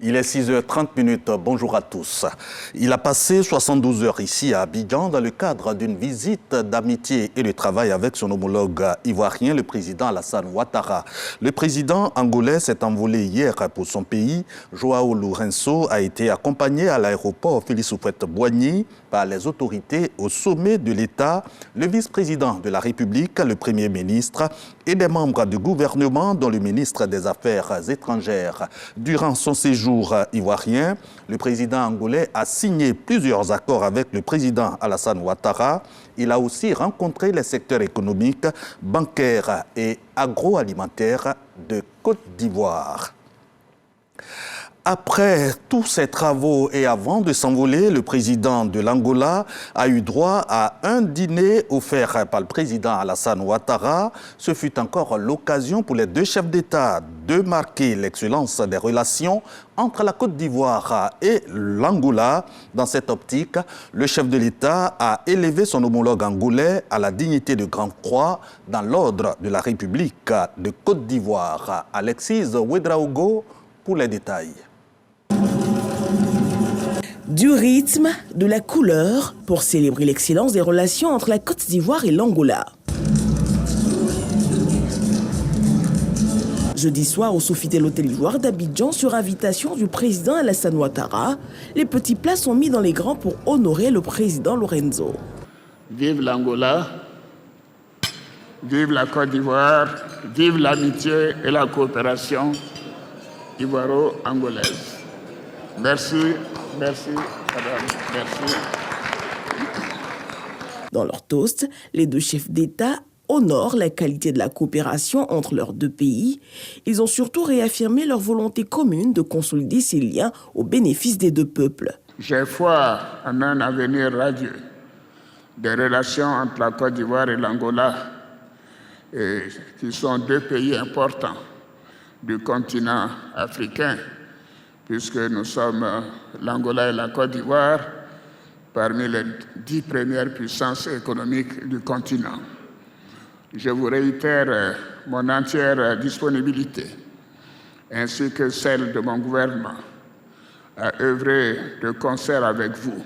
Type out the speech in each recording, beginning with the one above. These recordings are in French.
Il est 6h30. Bonjour à tous. Il a passé 72 heures ici à Abidjan dans le cadre d'une visite d'amitié et de travail avec son homologue ivoirien, le président Alassane Ouattara. Le président angolais s'est envolé hier pour son pays. Joao Lourenço a été accompagné à l'aéroport Félix Houphouët-Boigny par les autorités au sommet de l'État, le vice-président de la République, le premier ministre et des membres du gouvernement, dont le ministre des Affaires étrangères. Durant son séjour ivoirien, le président angolais a signé plusieurs accords avec le président Alassane Ouattara. Il a aussi rencontré les secteurs économiques, bancaires et agroalimentaires de Côte d'Ivoire. Après tous ces travaux et avant de s'envoler, le président de l'Angola a eu droit à un dîner offert par le président Alassane Ouattara. Ce fut encore l'occasion pour les deux chefs d'État de marquer l'excellence des relations entre la Côte d'Ivoire et l'Angola. Dans cette optique, le chef de l'État a élevé son homologue angolais à la dignité de Grand Croix dans l'ordre de la République de Côte d'Ivoire. Alexis Ouedraogo pour les détails. Du rythme, de la couleur, pour célébrer l'excellence des relations entre la Côte d'Ivoire et l'Angola. Jeudi soir, au Sofitel Hôtel Ivoire d'Abidjan, sur invitation du président Alassane Ouattara, les petits plats sont mis dans les grands pour honorer le président Lourenço. Vive l'Angola, vive la Côte d'Ivoire, vive l'amitié et la coopération ivoiro-angolaise. Merci, merci, madame, merci. Dans leur toast, les deux chefs d'État honorent la qualité de la coopération entre leurs deux pays. Ils ont surtout réaffirmé leur volonté commune de consolider ces liens au bénéfice des deux peuples. J'ai foi en un avenir radieux des relations entre la Côte d'Ivoire et l'Angola, qui sont deux pays importants du continent africain, puisque nous sommes, l'Angola et la Côte d'Ivoire, parmi les 10 premières puissances économiques du continent. Je vous réitère mon entière disponibilité, ainsi que celle de mon gouvernement, à œuvrer de concert avec vous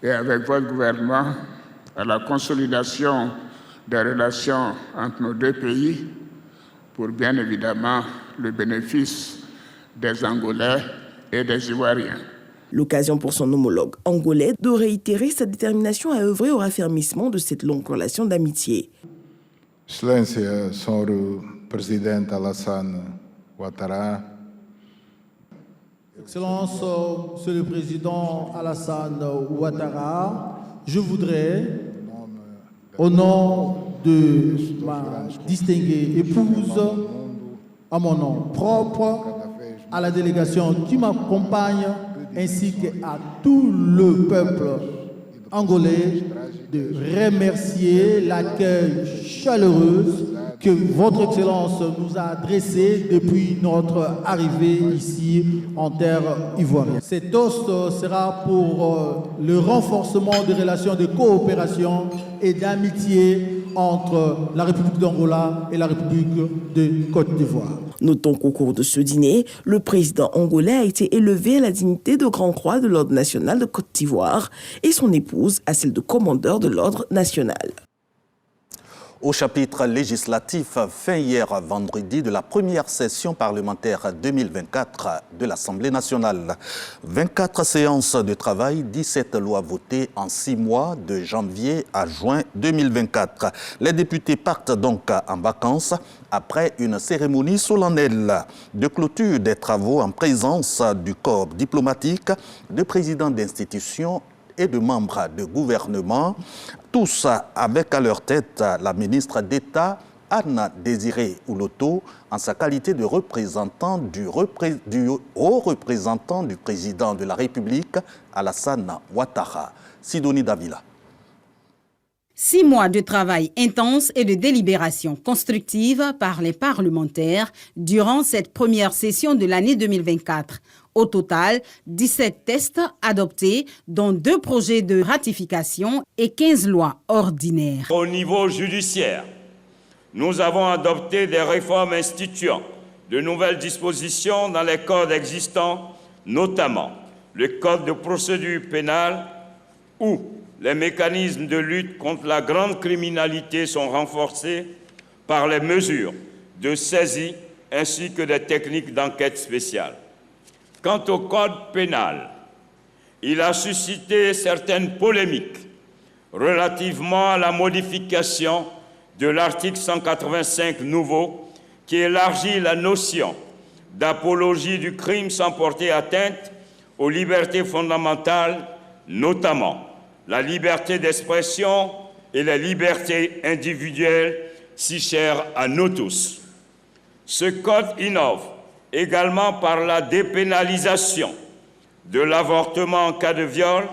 et avec votre gouvernement à la consolidation des relations entre nos deux pays, pour bien évidemment le bénéfice des Angolais et des Ivoiriens. L'occasion pour son homologue angolais de réitérer sa détermination à œuvrer au raffermissement de cette longue relation d'amitié. Excelência, Senhor Presidente Alassane Ouattara. Excellence, Monsieur le Président Alassane Ouattara, je voudrais, au nom de ma distinguée épouse, à mon nom propre, à la délégation qui m'accompagne, ainsi qu'à tout le peuple angolais, de remercier l'accueil chaleureux que votre Excellence nous a adressé depuis notre arrivée ici en terre ivoirienne. Cet toast sera pour le renforcement des relations de coopération et d'amitié entre la République d'Angola et la République de Côte d'Ivoire. Notons qu'au cours de ce dîner, le président angolais a été élevé à la dignité de Grand Croix de l'Ordre national de Côte d'Ivoire et son épouse à celle de commandeur de l'Ordre national. Au chapitre législatif, fin hier vendredi de la première session parlementaire 2024 de l'Assemblée nationale. 24 séances de travail, 17 lois votées en 6 mois de janvier à juin 2024. Les députés partent donc en vacances après une cérémonie solennelle de clôture des travaux en présence du corps diplomatique, de présidents d'institutions et de membres de gouvernement, tous avec à leur tête la ministre d'État Anne Désiré Ouloto en sa qualité de représentant du haut représentant du président de la République Alassane Ouattara. Sidonie Davila. 6 mois de travail intense et de délibération constructive par les parlementaires durant cette première session de l'année 2024. Au total, 17 tests adoptés, dont 2 projets de ratification et 15 lois ordinaires. Au niveau judiciaire, nous avons adopté des réformes instituant de nouvelles dispositions dans les codes existants, notamment le code de procédure pénale, où les mécanismes de lutte contre la grande criminalité sont renforcés par les mesures de saisie ainsi que des techniques d'enquête spéciale. Quant au code pénal, il a suscité certaines polémiques relativement à la modification de l'article 185 nouveau qui élargit la notion d'apologie du crime sans porter atteinte aux libertés fondamentales, notamment la liberté d'expression et les libertés individuelles si chères à nous tous. Ce code innove également par la dépénalisation de l'avortement en cas de viol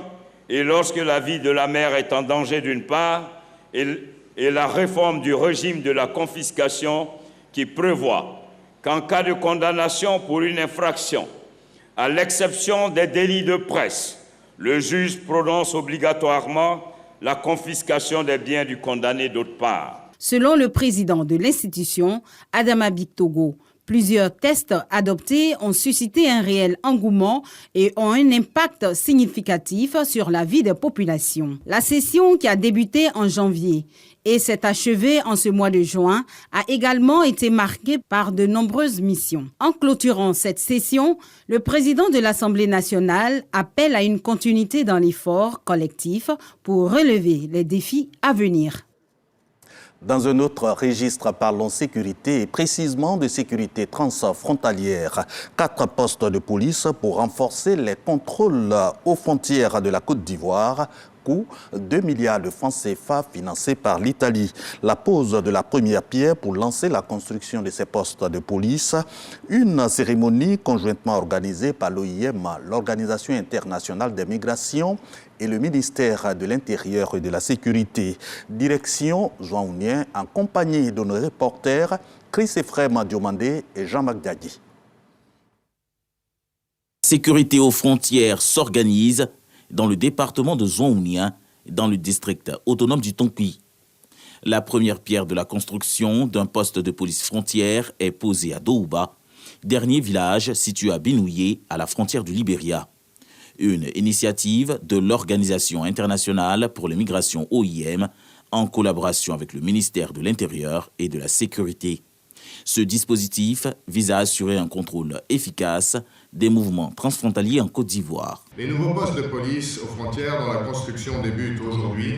et lorsque la vie de la mère est en danger d'une part, et la réforme du régime de la confiscation qui prévoit qu'en cas de condamnation pour une infraction, à l'exception des délits de presse, le juge prononce obligatoirement la confiscation des biens du condamné d'autre part. Selon le président de l'institution, Adama Bictogo, plusieurs tests adoptés ont suscité un réel engouement et ont un impact significatif sur la vie des populations. La session qui a débuté en janvier et s'est achevée en ce mois de juin a également été marquée par de nombreuses missions. En clôturant cette session, le président de l'Assemblée nationale appelle à une continuité dans l'effort collectif pour relever les défis à venir. Dans un autre registre, parlons sécurité et précisément de sécurité transfrontalière. 4 postes de police pour renforcer les contrôles aux frontières de la Côte d'Ivoire. Coût 2 milliards de francs CFA financés par l'Italie. La pose de la première pierre pour lancer la construction de ces postes de police. Une cérémonie conjointement organisée par l'OIM, l'Organisation internationale des migrations, et le ministère de l'Intérieur et de la Sécurité. Direction Joaounien en compagnie de nos reporters Chris Ephraim Diomandé et Jean-Marc Diadi. Sécurité aux frontières s'organise dans le département de Zouaounien, dans le district autonome du Tonkui. La première pierre de la construction d'un poste de police frontière est posée à Douba, dernier village situé à Binouye, à la frontière du Libéria. Une initiative de l'Organisation internationale pour les migrations OIM en collaboration avec le ministère de l'Intérieur et de la Sécurité. Ce dispositif vise à assurer un contrôle efficace des mouvements transfrontaliers en Côte d'Ivoire. Les nouveaux postes de police aux frontières dont la construction débute aujourd'hui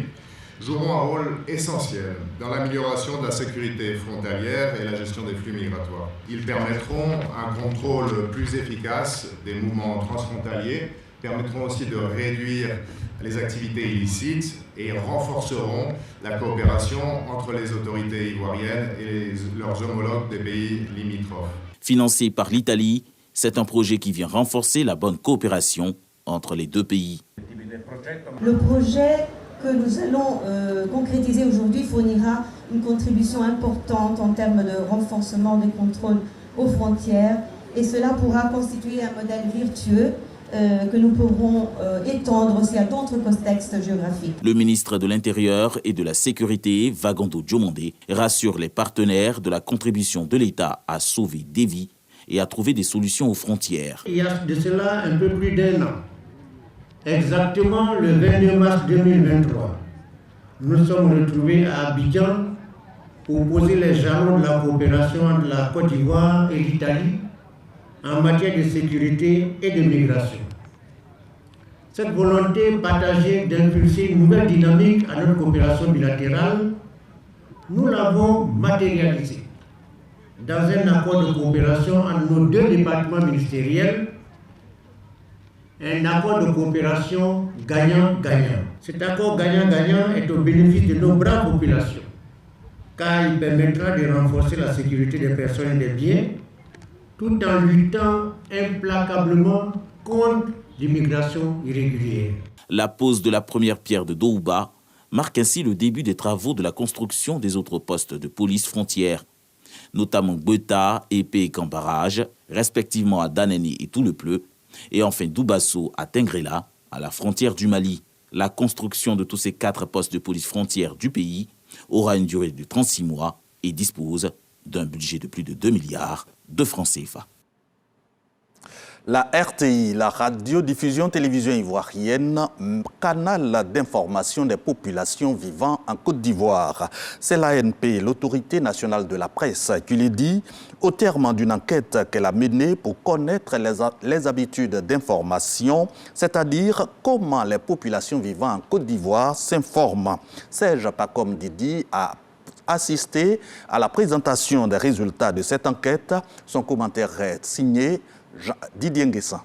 joueront un rôle essentiel dans l'amélioration de la sécurité frontalière et la gestion des flux migratoires. Ils permettront un contrôle plus efficace des mouvements transfrontaliers, permettront aussi de réduire les activités illicites et renforceront la coopération entre les autorités ivoiriennes et leurs homologues des pays limitrophes. Financé par l'Italie, c'est un projet qui vient renforcer la bonne coopération entre les deux pays. Le projet que nous allons concrétiser aujourd'hui fournira une contribution importante en termes de renforcement des contrôles aux frontières et cela pourra constituer un modèle vertueux que nous pourrons étendre aussi à d'autres contextes géographiques. Le ministre de l'Intérieur et de la Sécurité, Vagondo Diomandé, rassure les partenaires de la contribution de l'État à sauver des vies et à trouver des solutions aux frontières. Il y a de cela un peu plus d'1 an, exactement le 22 mars 2023, nous nous sommes retrouvés à Abidjan pour poser les jalons de la coopération entre la Côte d'Ivoire et l'Italie en matière de sécurité et de migration. Cette volonté partagée d'impulser une nouvelle dynamique à notre coopération bilatérale, nous l'avons matérialisée dans un accord de coopération entre nos deux départements ministériels, un accord de coopération gagnant-gagnant. Cet accord gagnant-gagnant est au bénéfice de nos braves populations, car il permettra de renforcer la sécurité des personnes et des biens, tout en luttant implacablement contre l'immigration irrégulière. La pose de la première pierre de Douba marque ainsi le début des travaux de la construction des autres postes de police frontière, notamment Beta, Épée et Cambarage, respectivement à Daneni et Toulepleu, et enfin Doubasso à Tengrela, à la frontière du Mali. La construction de tous ces 4 postes de police frontière du pays aura une durée de 36 mois et dispose d'un budget de plus de 2 milliards de francs CFA. La RTI, la radiodiffusion-télévision ivoirienne, canal d'information des populations vivant en Côte d'Ivoire. C'est l'ANP, l'autorité nationale de la presse, qui le dit au terme d'une enquête qu'elle a menée pour connaître les habitudes d'information, c'est-à-dire comment les populations vivant en Côte d'Ivoire s'informent. Serge Pacom Didi a assisté à la présentation des résultats de cette enquête. Son commentaire est signé Didier Nguessan.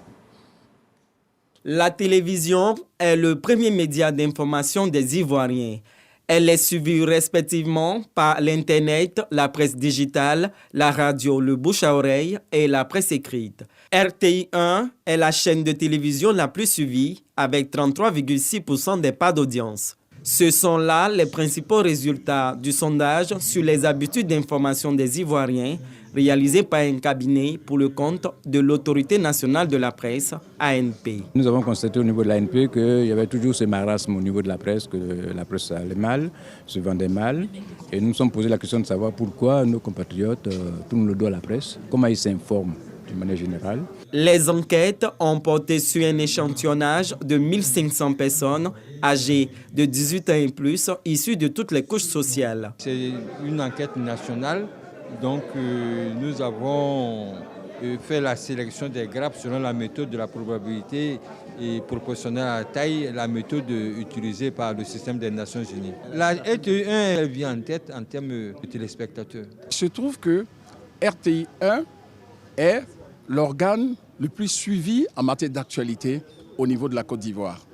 La télévision est le premier média d'information des Ivoiriens. Elle est suivie respectivement par l'Internet, la presse digitale, la radio, le bouche à oreille et la presse écrite. RTI 1 est la chaîne de télévision la plus suivie avec 33,6% des parts d'audience. Ce sont là les principaux résultats du sondage sur les habitudes d'information des Ivoiriens réalisé par un cabinet pour le compte de l'autorité nationale de la presse, ANP. Nous avons constaté au niveau de l'ANP qu'il y avait toujours ce marasme au niveau de la presse, que la presse allait mal, se vendait mal. Et nous nous sommes posé la question de savoir pourquoi nos compatriotes tournent le dos à la presse, comment ils s'informent d'une manière générale. Les enquêtes ont porté sur un échantillonnage de 1500 personnes âgées de 18 ans et plus, issues de toutes les couches sociales. C'est une enquête nationale. Donc, nous avons fait la sélection des grappes selon la méthode de la probabilité et proportionnelle à la taille, la méthode utilisée par le système des Nations Unies. La RTI 1 elle vient en tête en termes de téléspectateurs. Il se trouve que RTI 1 est l'organe le plus suivi en matière d'actualité au niveau de la Côte d'Ivoire.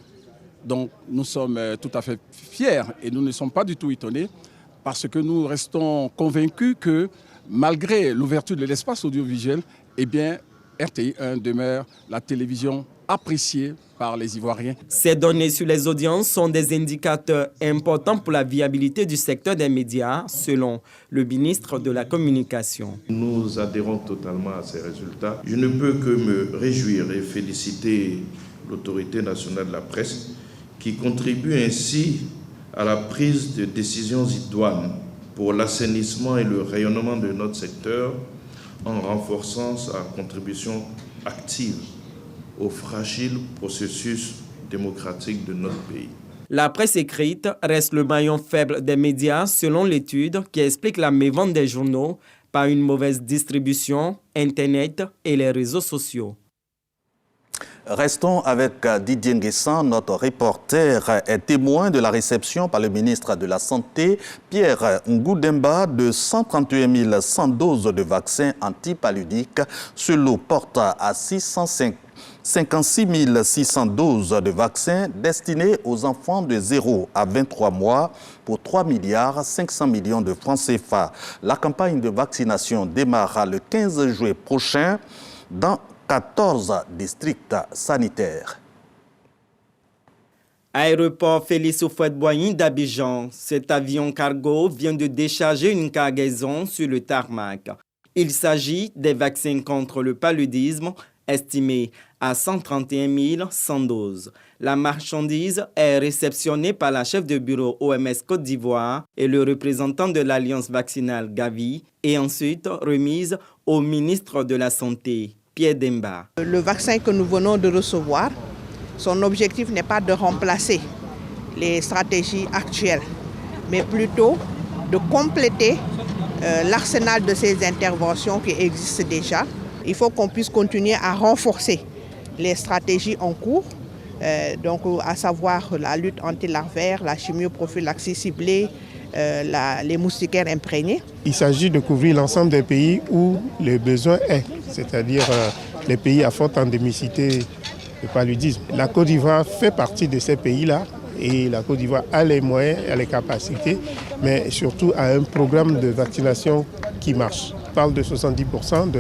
Donc, nous sommes tout à fait fiers et nous ne sommes pas du tout étonnés, parce que nous restons convaincus que malgré l'ouverture de l'espace audiovisuel, eh bien, RTI 1 demeure la télévision appréciée par les Ivoiriens. Ces données sur les audiences sont des indicateurs importants pour la viabilité du secteur des médias, selon le ministre de la Communication. Nous adhérons totalement à ces résultats. Je ne peux que me réjouir et féliciter l'autorité nationale de la presse qui contribue ainsi à la prise de décisions idoines pour l'assainissement et le rayonnement de notre secteur en renforçant sa contribution active au fragile processus démocratique de notre pays. La presse écrite reste le maillon faible des médias selon l'étude qui explique la mévente des journaux par une mauvaise distribution, Internet et les réseaux sociaux. Restons avec Didier Nguessan, notre reporter est témoin de la réception par le ministre de la Santé, Pierre Ngoudemba, de 131 100 doses de vaccins antipaludiques. Ce lot porte à 56 600 doses de vaccins destinés aux enfants de 0 à 23 mois pour 3 milliards 500 millions de francs CFA. La campagne de vaccination démarrera le 15 juillet prochain dans 14 districts sanitaires. Aéroport Félix Houphouët-Boigny d'Abidjan. Cet avion cargo vient de décharger une cargaison sur le tarmac. Il s'agit des vaccins contre le paludisme estimés à 131 100 doses. La marchandise est réceptionnée par la chef de bureau OMS Côte d'Ivoire et le représentant de l'Alliance vaccinale Gavi et ensuite remise au ministre de la Santé, Pierre Demba. Le vaccin que nous venons de recevoir, son objectif n'est pas de remplacer les stratégies actuelles, mais plutôt de compléter l'arsenal de ces interventions qui existent déjà. Il faut qu'on puisse continuer à renforcer les stratégies en cours, donc à savoir la lutte antilarvaire, la chimioprophylaxie ciblée, les moustiquaires imprégnés. Il s'agit de couvrir l'ensemble des pays où le besoin est, c'est-à-dire les pays à forte endémicité de paludisme. La Côte d'Ivoire fait partie de ces pays-là et la Côte d'Ivoire a les moyens, a les capacités, mais surtout a un programme de vaccination qui marche. On parle de 70%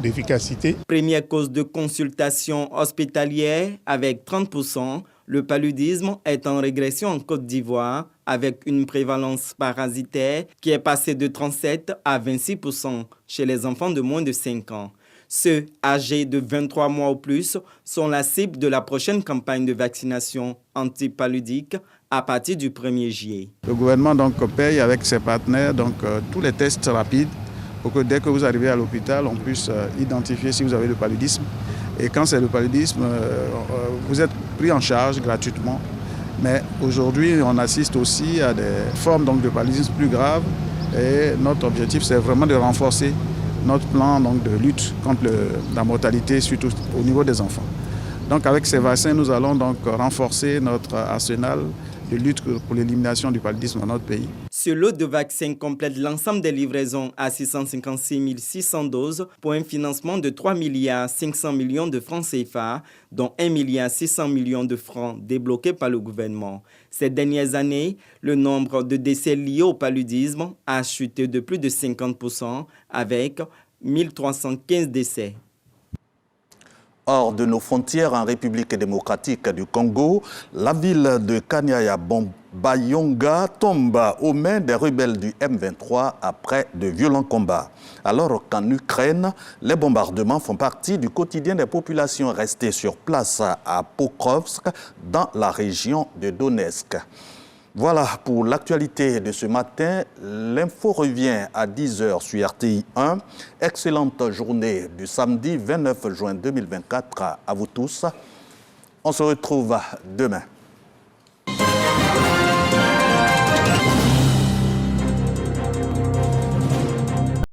d'efficacité. Première cause de consultation hospitalière avec 30%, le paludisme est en régression en Côte d'Ivoire avec une prévalence parasitaire qui est passée de 37 à 26% chez les enfants de moins de 5 ans. Ceux âgés de 23 mois ou plus sont la cible de la prochaine campagne de vaccination antipaludique à partir du 1er juillet. Le gouvernement paye avec ses partenaires tous les tests rapides pour que dès que vous arrivez à l'hôpital, on puisse identifier si vous avez le paludisme. Et quand c'est le paludisme, vous êtes pris en charge gratuitement. Mais aujourd'hui, on assiste aussi à des formes donc, de paludisme plus graves. Et notre objectif, c'est vraiment de renforcer notre plan donc, de lutte contre la mortalité, surtout au niveau des enfants. Donc avec ces vaccins, nous allons donc renforcer notre arsenal de lutte pour l'élimination du paludisme dans notre pays. Ce lot de vaccins complète l'ensemble des livraisons à 656 600 doses pour un financement de 3 500 milliards de francs CFA, dont 1 600 millions de francs débloqués par le gouvernement. Ces dernières années, le nombre de décès liés au paludisme a chuté de plus de 50% avec 1315 décès. Hors de nos frontières en République démocratique du Congo, la ville de Kanyabayonga tombe aux mains des rebelles du M23 après de violents combats. Alors qu'en Ukraine, les bombardements font partie du quotidien des populations restées sur place à Pokrovsk, dans la région de Donetsk. Voilà pour l'actualité de ce matin. L'info revient à 10h sur RTI 1. Excellente journée du samedi 29 juin 2024 à vous tous. On se retrouve demain.